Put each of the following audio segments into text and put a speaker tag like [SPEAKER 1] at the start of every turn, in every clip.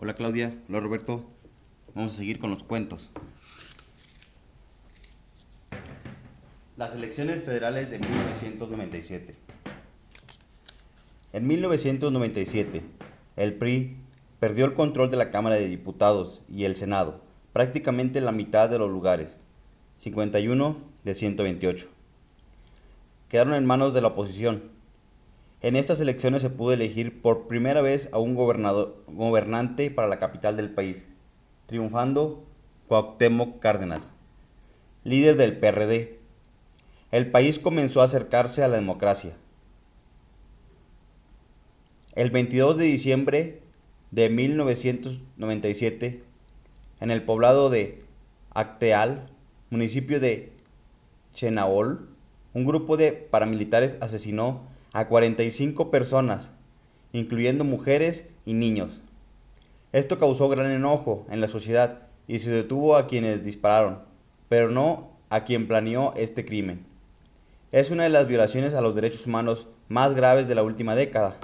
[SPEAKER 1] Hola Claudia, hola Roberto. Vamos a seguir con los cuentos. Las elecciones federales de 1997. En 1997, el PRI perdió el control de la Cámara de Diputados y el Senado, prácticamente la mitad de los lugares, 51 de 128. Quedaron en manos de la oposición. En estas elecciones se pudo elegir por primera vez a un gobernante para la capital del país, triunfando Cuauhtémoc Cárdenas, líder del PRD. El país comenzó a acercarse a la democracia. El 22 de diciembre de 1997, en el poblado de Acteal, municipio de Chenaol, un grupo de paramilitares asesinó a 45 personas, incluyendo mujeres y niños. Esto causó gran enojo en la sociedad y se detuvo a quienes dispararon, pero no a quien planeó este crimen. Es una de las violaciones a los derechos humanos más graves de la última década.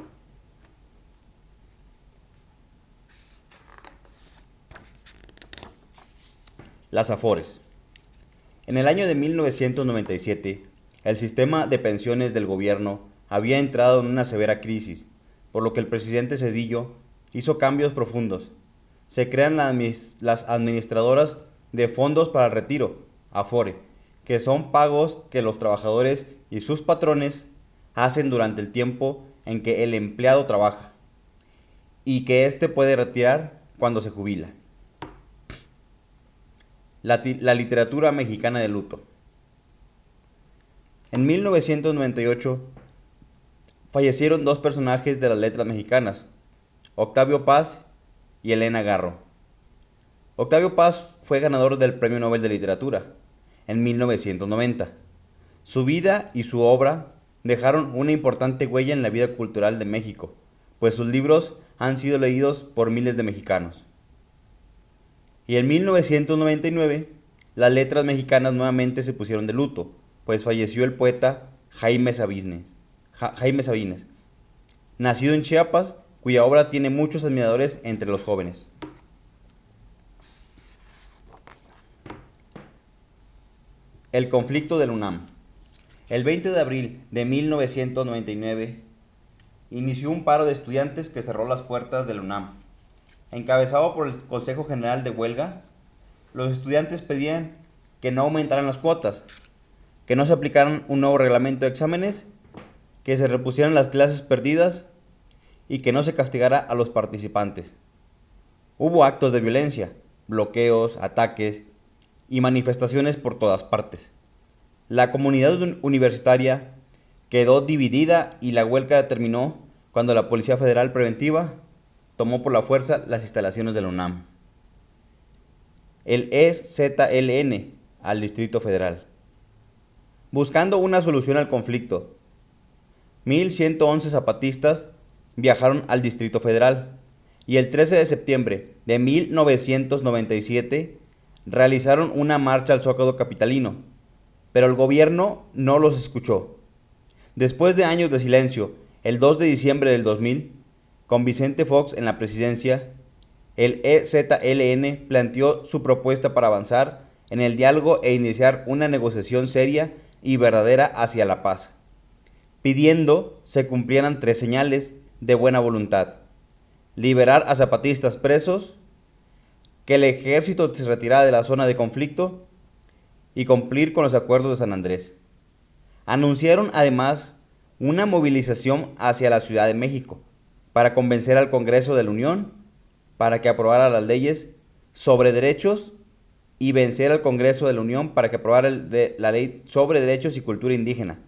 [SPEAKER 1] Las Afores. En el año de 1997, el sistema de pensiones del gobierno había entrado en una severa crisis, por lo que el presidente Zedillo hizo cambios profundos. Se crean las administradoras de fondos para el retiro, Afore, que son pagos que los trabajadores y sus patrones hacen durante el tiempo en que el empleado trabaja y que éste puede retirar cuando se jubila. La literatura mexicana de luto. En 1998 fallecieron dos personajes de las letras mexicanas, Octavio Paz y Elena Garro. Octavio Paz fue ganador del Premio Nobel de Literatura en 1990. Su vida y su obra dejaron una importante huella en la vida cultural de México, pues sus libros han sido leídos por miles de mexicanos. Y en 1999, las letras mexicanas nuevamente se pusieron de luto, pues falleció el poeta Jaime Sabines, nacido en Chiapas, cuya obra tiene muchos admiradores entre los jóvenes. El conflicto del UNAM. El 20 de abril de 1999 inició un paro de estudiantes que cerró las puertas del UNAM. Encabezado por el Consejo General de Huelga, los estudiantes pedían que no aumentaran las cuotas, que no se aplicaran un nuevo reglamento de exámenes, que se repusieran las clases perdidas y que no se castigara a los participantes. Hubo actos de violencia, bloqueos, ataques y manifestaciones por todas partes. La comunidad universitaria quedó dividida y la huelga terminó cuando la Policía Federal Preventiva tomó por la fuerza las instalaciones de la UNAM. El EZLN al Distrito Federal. Buscando una solución al conflicto, 1111 zapatistas viajaron al Distrito Federal y el 13 de septiembre de 1997 realizaron una marcha al Zócalo capitalino, pero el gobierno no los escuchó. Después de años de silencio, el 2 de diciembre del 2000, con Vicente Fox en la presidencia, el EZLN planteó su propuesta para avanzar en el diálogo e iniciar una negociación seria y verdadera hacia la paz, pidiendo se cumplieran tres señales de buena voluntad: liberar a zapatistas presos, que el ejército se retirara de la zona de conflicto y cumplir con los acuerdos de San Andrés. Anunciaron además una movilización hacia la Ciudad de México para convencer al Congreso de la Unión para que aprobara las leyes sobre derechos y vencer al Congreso de la Unión para que aprobara la ley sobre derechos y cultura indígena,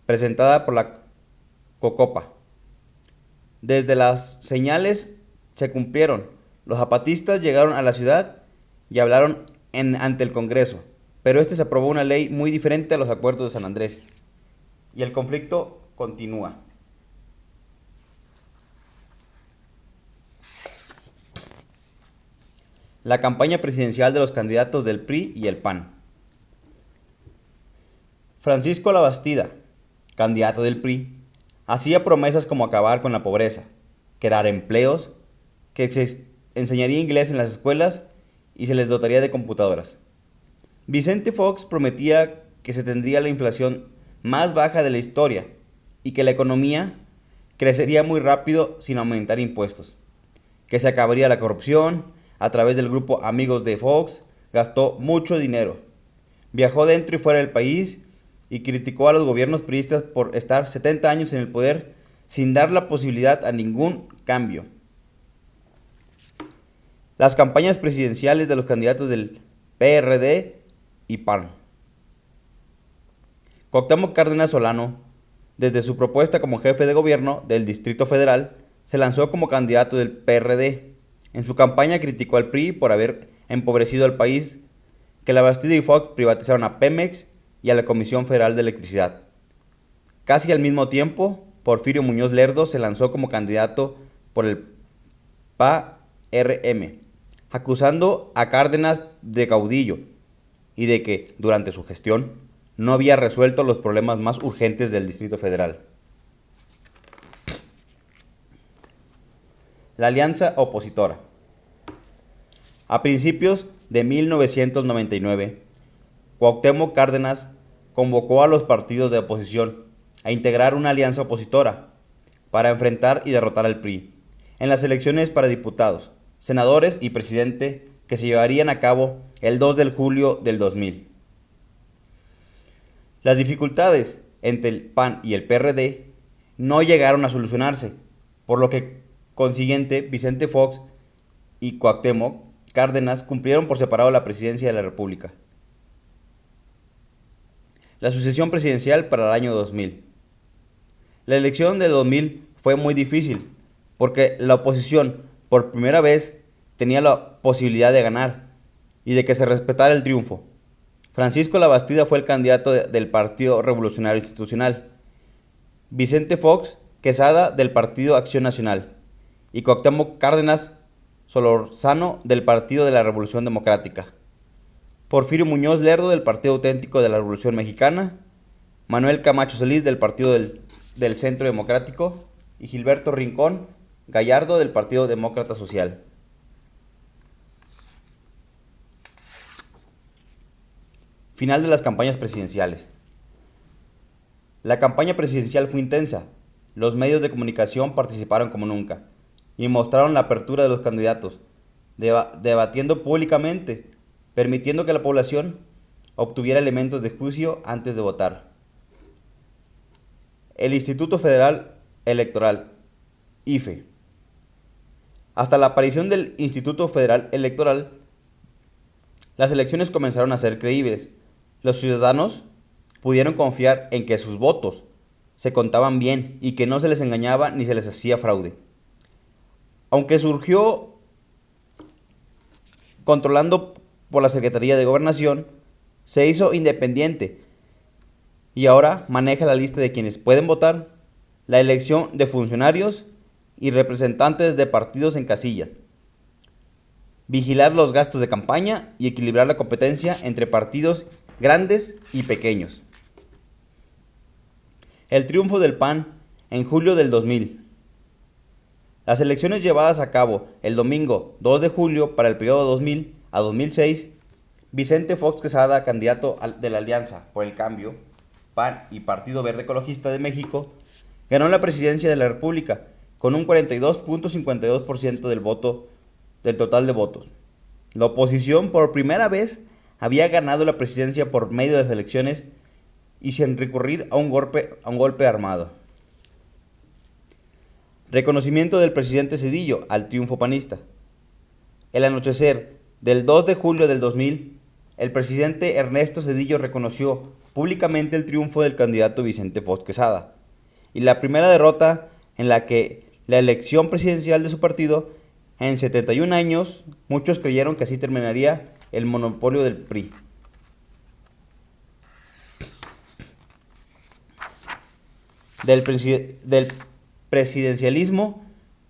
[SPEAKER 1] presentada por la COCOPA. Desde las señales se cumplieron. Los zapatistas llegaron a la ciudad y hablaron ante el Congreso, pero se aprobó una ley muy diferente a los acuerdos de San Andrés. Y el conflicto continúa. La campaña presidencial de los candidatos del PRI y el PAN. Francisco Labastida, candidato del PRI, hacía promesas como acabar con la pobreza, crear empleos, que enseñaría inglés en las escuelas y se les dotaría de computadoras. Vicente Fox prometía que se tendría la inflación más baja de la historia y que la economía crecería muy rápido sin aumentar impuestos, que se acabaría la corrupción. A través del grupo Amigos de Fox gastó mucho dinero, viajó dentro y fuera del país y criticó a los gobiernos priistas por estar 70 años en el poder sin dar la posibilidad a ningún cambio. Las campañas presidenciales de los candidatos del PRD y PAN. Cuauhtémoc Cárdenas Solano, desde su propuesta como jefe de gobierno del Distrito Federal, se lanzó como candidato del PRD. En su campaña criticó al PRI por haber empobrecido al país, que la Bastida y Fox privatizaron a Pemex y a la Comisión Federal de Electricidad. Casi al mismo tiempo, Porfirio Muñoz Lerdo se lanzó como candidato por el PARM, acusando a Cárdenas de caudillo y de que, durante su gestión, no había resuelto los problemas más urgentes del Distrito Federal. La alianza opositora. A principios de 1999, Cuauhtémoc Cárdenas convocó a los partidos de oposición a integrar una alianza opositora para enfrentar y derrotar al PRI en las elecciones para diputados, senadores y presidente que se llevarían a cabo el 2 de julio del 2000. Las dificultades entre el PAN y el PRD no llegaron a solucionarse, por lo que, consiguiente, Vicente Fox y Cuauhtémoc Cárdenas cumplieron por separado la presidencia de la República. La sucesión presidencial para el año 2000. La elección del 2000 fue muy difícil, porque la oposición, por primera vez, tenía la posibilidad de ganar y de que se respetara el triunfo. Francisco Labastida fue el candidato del Partido Revolucionario Institucional, Vicente Fox Quesada del Partido Acción Nacional y Cuauhtémoc Cárdenas Solórzano del Partido de la Revolución Democrática, Porfirio Muñoz Lerdo del Partido Auténtico de la Revolución Mexicana, Manuel Camacho Solís del Partido del Centro Democrático y Gilberto Rincón Gallardo del Partido Demócrata Social. Final de las campañas presidenciales. La campaña presidencial fue intensa. Los medios de comunicación participaron como nunca y mostraron la apertura de los candidatos, debatiendo públicamente, permitiendo que la población obtuviera elementos de juicio antes de votar. El Instituto Federal Electoral, IFE. Hasta la aparición del Instituto Federal Electoral, las elecciones comenzaron a ser creíbles. Los ciudadanos pudieron confiar en que sus votos se contaban bien y que no se les engañaba ni se les hacía fraude. Aunque surgió controlando por la Secretaría de Gobernación, se hizo independiente y ahora maneja la lista de quienes pueden votar, la elección de funcionarios y representantes de partidos en casillas, vigilar los gastos de campaña y equilibrar la competencia entre partidos grandes y pequeños. El triunfo del PAN en julio del 2000. Las elecciones llevadas a cabo el domingo 2 de julio para el periodo 2000 a 2006, Vicente Fox Quesada, candidato de la Alianza por el Cambio, PAN y Partido Verde Ecologista de México, ganó la presidencia de la República con un 42.52% del total de votos. La oposición por primera vez había ganado la presidencia por medio de las elecciones y sin recurrir a un golpe armado. Reconocimiento del presidente Zedillo al triunfo panista. El anochecer del 2 de julio del 2000, el presidente Ernesto Zedillo reconoció públicamente el triunfo del candidato Vicente Fox Quesada y la primera derrota en la elección presidencial de su partido en 71 años. Muchos creyeron que así terminaría el monopolio del PRI. Del presidencialismo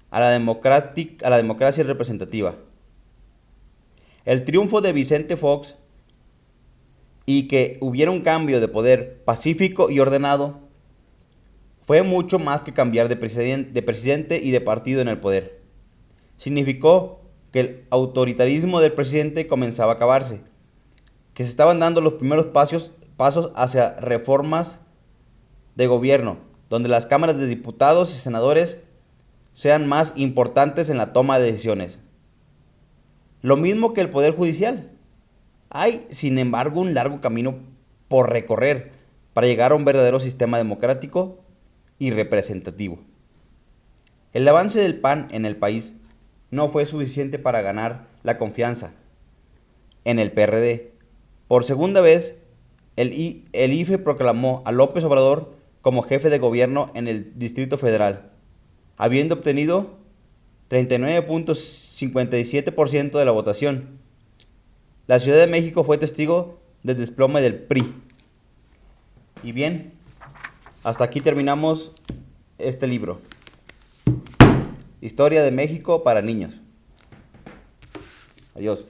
[SPEAKER 1] a la democracia representativa. El triunfo de Vicente Fox y que hubiera un cambio de poder pacífico y ordenado fue mucho más que cambiar de presidente y de partido en el poder. Significó que el autoritarismo del presidente comenzaba a acabarse, que se estaban dando los primeros pasos hacia reformas de gobierno, donde las cámaras de diputados y senadores sean más importantes en la toma de decisiones. Lo mismo que el Poder Judicial. Hay, sin embargo, un largo camino por recorrer para llegar a un verdadero sistema democrático y representativo. El avance del PAN en el país no fue suficiente para ganar la confianza en el PRD. Por segunda vez, el IFE proclamó a López Obrador como jefe de gobierno en el Distrito Federal, habiendo obtenido 39.57% de la votación. La Ciudad de México fue testigo del desplome del PRI. Y bien, hasta aquí terminamos este libro. Historia de México para niños. Adiós.